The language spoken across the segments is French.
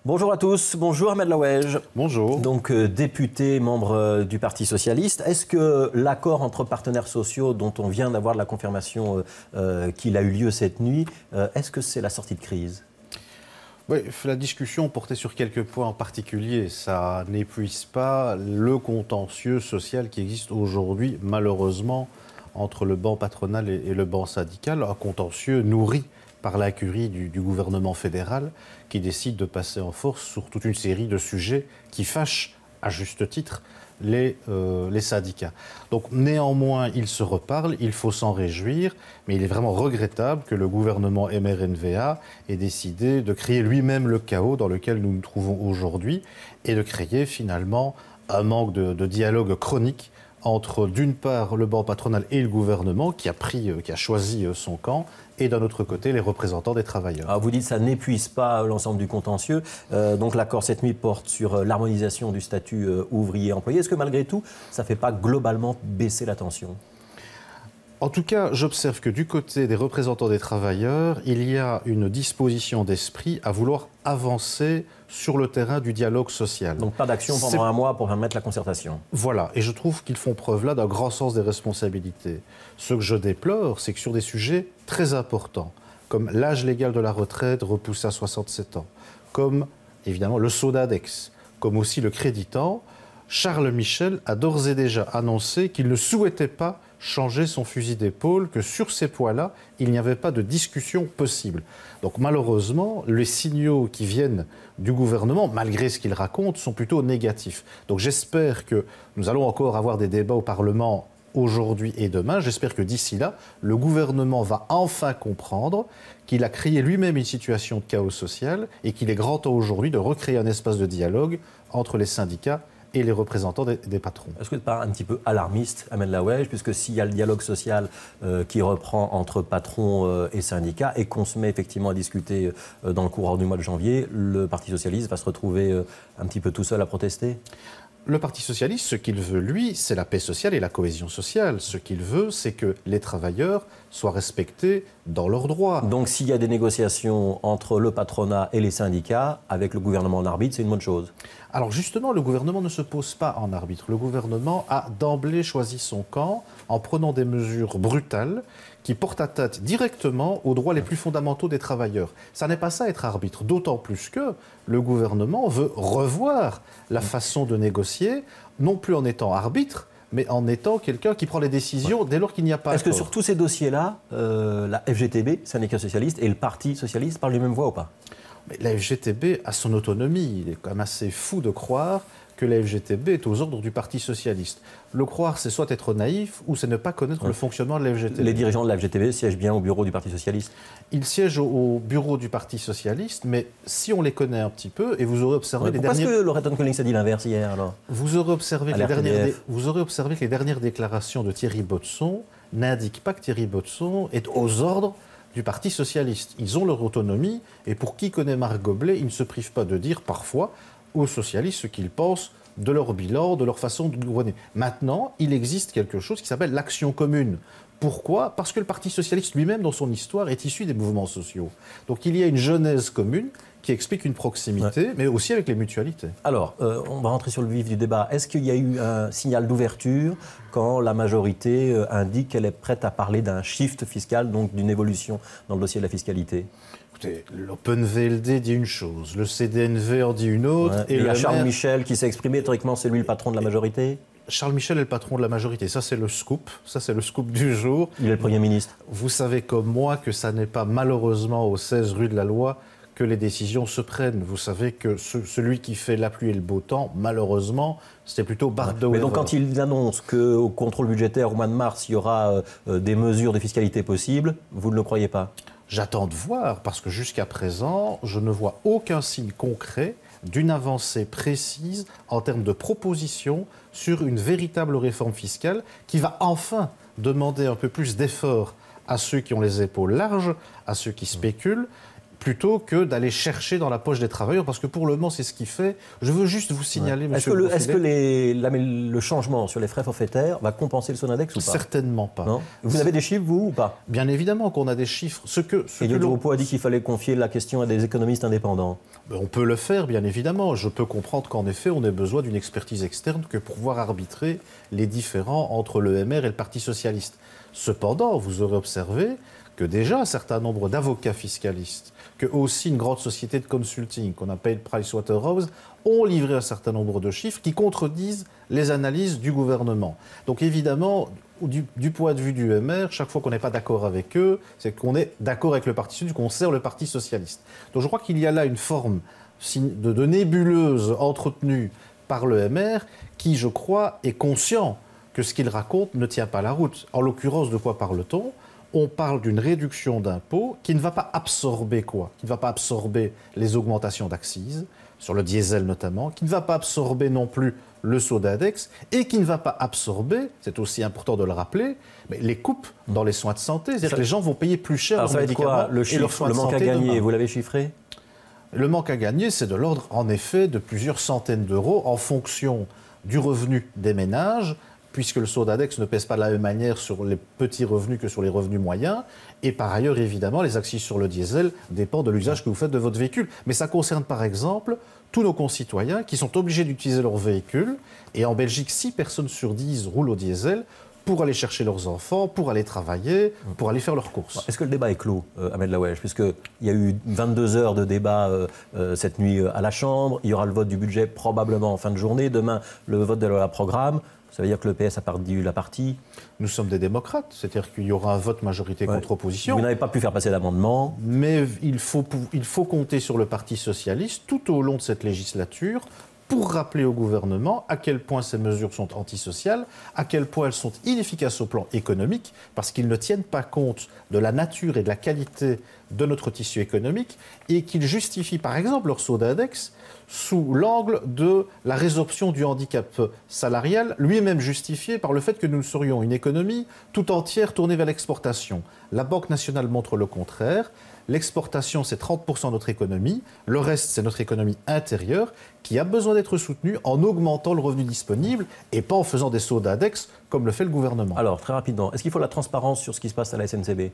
Bonjour à tous, bonjour Ahmed Laouej. Bonjour. Donc député, membre du Parti Socialiste. Est-ce que l'accord entre partenaires sociaux dont on vient d'avoir la confirmation qu'il a eu lieu cette nuit, est-ce que c'est la sortie de crise ? Oui, la discussion portait sur quelques points en particulier. Ça n'épuise pas le contentieux social qui existe aujourd'hui, malheureusement, entre le banc patronal et le banc syndical. Un contentieux nourri par l'incurie du gouvernement fédéral qui décide de passer en force sur toute une série de sujets qui fâchent, à juste titre, les syndicats. Donc néanmoins, ils se reparlent, il faut s'en réjouir, mais il est vraiment regrettable que le gouvernement MRNVA ait décidé de créer lui-même le chaos dans lequel nous nous trouvons aujourd'hui et de créer finalement un manque de dialogue chronique entre d'une part le banc patronal et le gouvernement qui a choisi son camp, et d'un autre côté les représentants des travailleurs. Alors vous dites que ça n'épuise pas l'ensemble du contentieux. Donc l'accord cette nuit porte sur l'harmonisation du statut ouvrier-employé. Est-ce que malgré tout, ça ne fait pas globalement baisser la tension ? En tout cas, j'observe que du côté des représentants des travailleurs, il y a une disposition d'esprit à vouloir avancer sur le terrain du dialogue social. Donc pas d'action pendant un mois pour permettre la concertation. Voilà, et je trouve qu'ils font preuve là d'un grand sens des responsabilités. Ce que je déplore, c'est que sur des sujets très importants, comme l'âge légal de la retraite repoussé à 67 ans, comme évidemment le Sodadex, comme aussi le créditant, Charles Michel a d'ores et déjà annoncé qu'il ne souhaitait pas changer son fusil d'épaule, que sur ces points-là, il n'y avait pas de discussion possible. Donc malheureusement, les signaux qui viennent du gouvernement, malgré ce qu'il raconte, sont plutôt négatifs. Donc j'espère que nous allons encore avoir des débats au Parlement aujourd'hui et demain. J'espère que d'ici là, le gouvernement va enfin comprendre qu'il a créé lui-même une situation de chaos social et qu'il est grand temps aujourd'hui de recréer un espace de dialogue entre les syndicats et les représentants des patrons. Est-ce que vous êtes pas un petit peu alarmiste, Ahmed Laouej, puisque s'il y a le dialogue social qui reprend entre patrons et syndicats et qu'on se met effectivement à discuter dans le courant du mois de janvier, le Parti Socialiste va se retrouver un petit peu tout seul à protester ? Le Parti Socialiste, ce qu'il veut, lui, c'est la paix sociale et la cohésion sociale. Ce qu'il veut, c'est que les travailleurs soient respectés dans leurs droits. Donc s'il y a des négociations entre le patronat et les syndicats, avec le gouvernement en arbitre, c'est une bonne chose. Alors justement, le gouvernement ne se pose pas en arbitre. Le gouvernement a d'emblée choisi son camp en prenant des mesures brutales qui portent atteinte directement aux droits les plus fondamentaux des travailleurs. Ça n'est pas ça être arbitre, d'autant plus que le gouvernement veut revoir la façon de négocier, non plus en étant arbitre, mais en étant quelqu'un qui prend les décisions dès lors qu'il n'y a pas Est-ce que sur tous ces dossiers-là, la FGTB, syndicat socialiste, et le Parti socialiste parlent d'une même voix ou pas ? Mais la FGTB a son autonomie. Il est quand même assez fou de croire que la FGTB est aux ordres du Parti socialiste. Le croire, c'est soit être naïf ou c'est ne pas connaître le fonctionnement de la FGTB. Les dirigeants de la FGTB siègent bien au bureau du Parti socialiste ? Ils siègent au bureau du Parti socialiste, mais si on les connaît un petit peu, et vous aurez observé les dernières... Pourquoi est-ce que Loreton Collings a dit l'inverse hier alors ? Vous aurez observé que les dernières déclarations de Thierry Botsson n'indiquent pas que Thierry Botsson est aux ordres du Parti socialiste. Ils ont leur autonomie, et pour qui connaît Marc Goblet, ils ne se privent pas de dire parfois aux socialistes ce qu'ils pensent de leur bilan, de leur façon de gouverner. Maintenant, il existe quelque chose qui s'appelle l'action commune. Pourquoi ? Parce que le Parti socialiste lui-même, dans son histoire, est issu des mouvements sociaux. Donc il y a une genèse commune qui explique une proximité, mais aussi avec les mutualités. Alors, on va rentrer sur le vif du débat. Est-ce qu'il y a eu un signal d'ouverture quand la majorité indique qu'elle est prête à parler d'un shift fiscal, donc d'une évolution dans le dossier de la fiscalité ? Écoutez, l'Open VLD dit une chose, le CDNV en dit une autre. Ouais. Et il y a Charles Michel qui s'est exprimé, théoriquement c'est lui le patron de la majorité. Charles Michel est le patron de la majorité, ça c'est le scoop du jour. Il est le Premier ministre. Vous savez comme moi que ça n'est pas malheureusement au 16 rue de la Loi que les décisions se prennent. Vous savez que celui qui fait la pluie et le beau temps, malheureusement, c'était plutôt Bardot. Mais donc quand il annonce qu'au contrôle budgétaire au mois de mars, il y aura des mesures de fiscalité possibles, vous ne le croyez pas ? J'attends de voir, parce que jusqu'à présent, je ne vois aucun signe concret d'une avancée précise en termes de propositions sur une véritable réforme fiscale qui va enfin demander un peu plus d'efforts à ceux qui ont les épaules larges, à ceux qui spéculent, plutôt que d'aller chercher dans la poche des travailleurs, parce que pour le moment, c'est ce qu'il fait. Je veux juste vous signaler, monsieur le Est-ce que le changement sur les frais forfaitaires va compenser le Sonadex ou pas? Certainement pas. Non. Vous avez des chiffres, vous, ou pas? Bien évidemment qu'on a des chiffres. Et Didier Dupont a dit qu'il fallait confier la question à des économistes indépendants. On peut le faire, bien évidemment. Je peux comprendre qu'en effet, on ait besoin d'une expertise externe que pour pouvoir arbitrer les différends entre l'EMR et le Parti socialiste. Cependant, vous aurez observé que déjà un certain nombre d'avocats fiscalistes, que aussi une grande société de consulting qu'on appelle Pricewaterhouse, ont livré un certain nombre de chiffres qui contredisent les analyses du gouvernement. Donc évidemment, du point de vue du MR, chaque fois qu'on n'est pas d'accord avec eux, c'est qu'on est d'accord avec le Parti socialiste, qu'on sert le Parti socialiste. Donc je crois qu'il y a là une forme de nébuleuse entretenue par le MR qui, je crois, est conscient que ce qu'il raconte ne tient pas la route. En l'occurrence, de quoi parle-t-on ? On parle d'une réduction d'impôts qui ne va pas absorber quoi? Qui ne va pas absorber les augmentations d'accise, sur le diesel notamment, qui ne va pas absorber non plus le Sodadex et qui ne va pas absorber, c'est aussi important de le rappeler, mais les coupes dans les soins de santé. C'est-à-dire que les gens vont payer plus cher leurs médicaments et leurs soins de santé. Le manque à gagner, vous l'avez chiffré? Le manque à gagner, c'est de l'ordre, en effet, de plusieurs centaines d'euros en fonction du revenu des ménages, puisque le Sodadex ne pèse pas de la même manière sur les petits revenus que sur les revenus moyens. Et par ailleurs, évidemment, les accises sur le diesel dépendent de l'usage que vous faites de votre véhicule. Mais ça concerne par exemple tous nos concitoyens qui sont obligés d'utiliser leur véhicule. Et en Belgique, 6 personnes sur 10 roulent au diesel pour aller chercher leurs enfants, pour aller travailler, pour aller faire leurs courses. Est-ce que le débat est clos, Ahmed Laoueche? Puisqu'il y a eu 22 heures de débat cette nuit à la Chambre. Il y aura le vote du budget probablement en fin de journée. Demain, le vote de la programme. Ça veut dire que le PS a perdu la partie? Nous sommes des démocrates, c'est-à-dire qu'il y aura un vote majorité contre opposition. Vous n'avez pas pu faire passer d'amendement. Mais il faut compter sur le Parti socialiste tout au long de cette législature pour rappeler au gouvernement à quel point ces mesures sont antisociales, à quel point elles sont inefficaces au plan économique, parce qu'ils ne tiennent pas compte de la nature et de la qualité de notre tissu économique, et qu'ils justifient par exemple leur Sodadex sous l'angle de la résorption du handicap salarial, lui-même justifié par le fait que nous serions une économie tout entière tournée vers l'exportation. La Banque nationale montre le contraire. L'exportation, c'est 30% de notre économie. Le reste, c'est notre économie intérieure qui a besoin d'être soutenue en augmentant le revenu disponible et pas en faisant des Sodadex comme le fait le gouvernement. Alors, très rapidement, est-ce qu'il faut la transparence sur ce qui se passe à la SNCB ?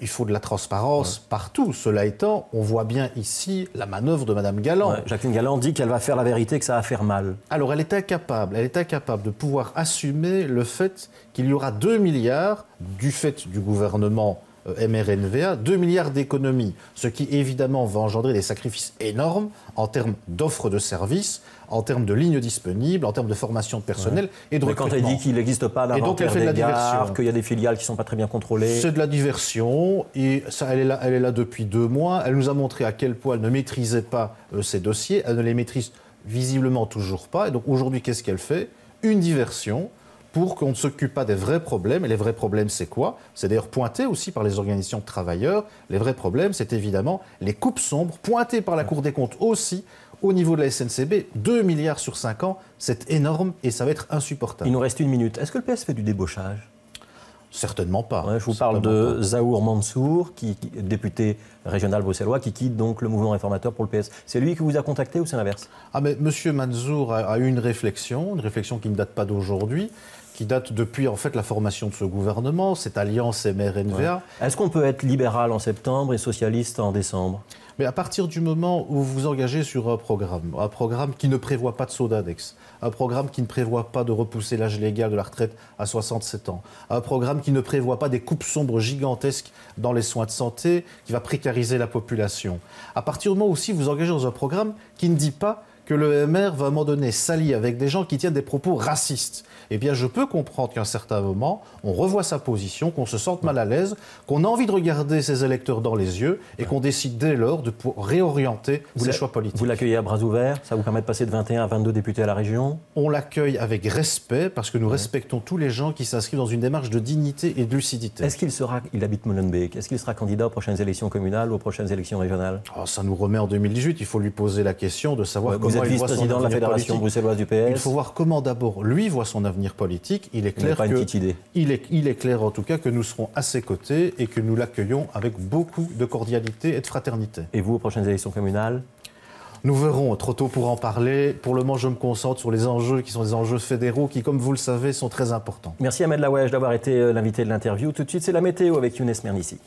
Il faut de la transparence partout. Cela étant, on voit bien ici la manœuvre de Mme Galland. Jacqueline Galland dit qu'elle va faire la vérité, que ça va faire mal. Alors, elle est incapable de pouvoir assumer le fait qu'il y aura 2 milliards, du fait du gouvernement MRNVA, 2 milliards d'économies, ce qui évidemment va engendrer des sacrifices énormes en termes d'offres de services, en termes de lignes disponibles, en termes de formation de personnel et de recrutement. Quand elle dit qu'il n'existe pas l'inventaire des gares, qu'il y a des filiales qui ne sont pas très bien contrôlées... C'est de la diversion et ça, elle est là depuis 2 mois. Elle nous a montré à quel point elle ne maîtrisait pas ces dossiers. Elle ne les maîtrise visiblement toujours pas. Et donc aujourd'hui, qu'est-ce qu'elle fait? Une diversion pour qu'on ne s'occupe pas des vrais problèmes. Et les vrais problèmes, c'est quoi? C'est d'ailleurs pointé aussi par les organisations de travailleurs. Les vrais problèmes, c'est évidemment les coupes sombres, pointées par la Cour des comptes aussi, au niveau de la SNCB. 2 milliards sur 5 ans, c'est énorme et ça va être insupportable. Il nous reste 1 minute. Est-ce que le PS fait du débauchage? Certainement pas. Je vous parle de Zahour Mansour, député régional bruxellois, qui quitte donc le mouvement réformateur pour le PS. C'est lui qui vous a contacté ou c'est l'inverse? Mais M. Mansour a eu une réflexion qui ne date pas d'aujourd'hui, qui date depuis en fait la formation de ce gouvernement, cette alliance MRNVA. Est-ce qu'on peut être libéral en septembre et socialiste en décembre? Mais à partir du moment où vous vous engagez sur un programme qui ne prévoit pas de Sodadex, un programme qui ne prévoit pas de repousser l'âge légal de la retraite à 67 ans, un programme qui ne prévoit pas des coupes sombres gigantesques dans les soins de santé, qui va précariser la population, à partir du moment où aussi vous vous engagez dans un programme qui ne dit pas que le MR va à un moment donné s'allier avec des gens qui tiennent des propos racistes, eh bien je peux comprendre qu'à un certain moment, on revoit sa position, qu'on se sente mal à l'aise, qu'on a envie de regarder ses électeurs dans les yeux et qu'on décide dès lors de réorienter ses choix politiques. Vous l'accueillez à bras ouverts? Ça vous permet de passer de 21 à 22 députés à la région? On l'accueille avec respect parce que nous respectons tous les gens qui s'inscrivent dans une démarche de dignité et de lucidité. Est-ce il habite Molenbeek, est-ce qu'il sera candidat aux prochaines élections communales ou aux prochaines élections régionales? Ça nous remet en 2018, il faut lui poser la question de savoir comment comment il voit son vice-président de la avenir Fédération politique. bruxelloise du PS. Il faut voir comment d'abord lui voit son avenir politique. Il est clair pas une petite idée. il est clair en tout cas que nous serons à ses côtés et que nous l'accueillons avec beaucoup de cordialité et de fraternité. Et vous, aux prochaines élections communales? Nous verrons, trop tôt pour en parler. Pour le moment, je me concentre sur les enjeux qui sont des enjeux fédéraux qui, comme vous le savez, sont très importants. Merci Ahmed Laoueche d'avoir été l'invité de l'interview. Tout de suite, c'est la météo avec Younes Mernissi.